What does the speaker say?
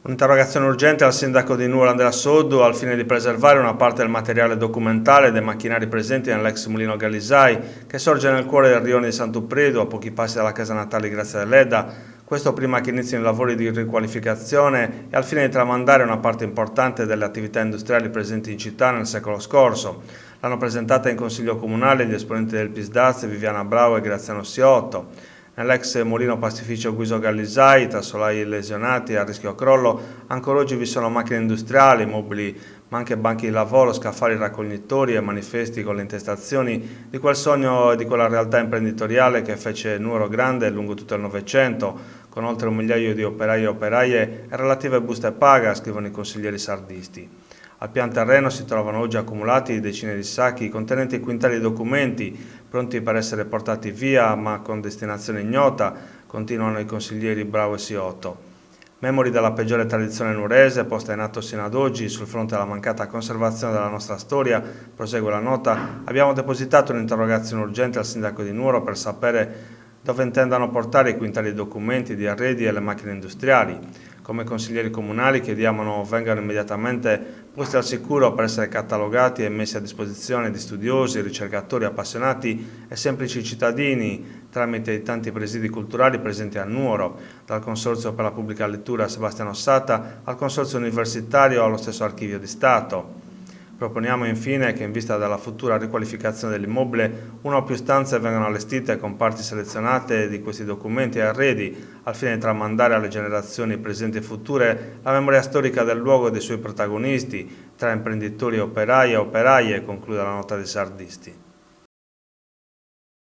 Un'interrogazione urgente al sindaco di Nuoro Andrea Soddu al fine di preservare una parte del materiale documentale e dei macchinari presenti nell'ex mulino Gallisai, che sorge nel cuore del rione di Sant'Upredo, a pochi passi dalla casa natale di Grazia dell'Edda. Questo prima che inizino i lavori di riqualificazione e al fine di tramandare una parte importante delle attività industriali presenti in città nel secolo scorso. L'hanno presentata in Consiglio Comunale gli esponenti del PISDAZ, Viviana Brau e Graziano Siotto. Nell'ex mulino pastificio Guiso Gallisai, tra solai lesionati e a rischio crollo, ancora oggi vi sono macchine industriali, mobili, ma anche banchi di lavoro, scaffali raccoglitori e manifesti con le intestazioni di quel sogno e di quella realtà imprenditoriale che fece Nuoro grande lungo tutto il Novecento, con oltre 1 migliaio di operai e operaie e relative buste paga, scrivono i consiglieri sardisti. Al pian terreno si trovano oggi accumulati decine di sacchi contenenti quintali di documenti pronti per essere portati via ma con destinazione ignota, continuano i consiglieri Brau e Siotto. Memori della peggiore tradizione nuorese posta in atto sino ad oggi sul fronte della mancata conservazione della nostra storia, prosegue la nota, abbiamo depositato un'interrogazione urgente al sindaco di Nuoro per sapere dove intendano portare i quintali di documenti, di arredi e le macchine industriali. Come consiglieri comunali chiediamo vengano immediatamente posti al sicuro per essere catalogati e messi a disposizione di studiosi, ricercatori appassionati e semplici cittadini tramite i tanti presidi culturali presenti a Nuoro, dal Consorzio per la Pubblica Lettura Sebastiano Satta al Consorzio Universitario allo stesso Archivio di Stato. Proponiamo infine che in vista della futura riqualificazione dell'immobile una o più stanze vengano allestite con parti selezionate di questi documenti e arredi al fine di tramandare alle generazioni presenti e future la memoria storica del luogo e dei suoi protagonisti, tra imprenditori, operai e operaie, conclude la nota dei sardisti.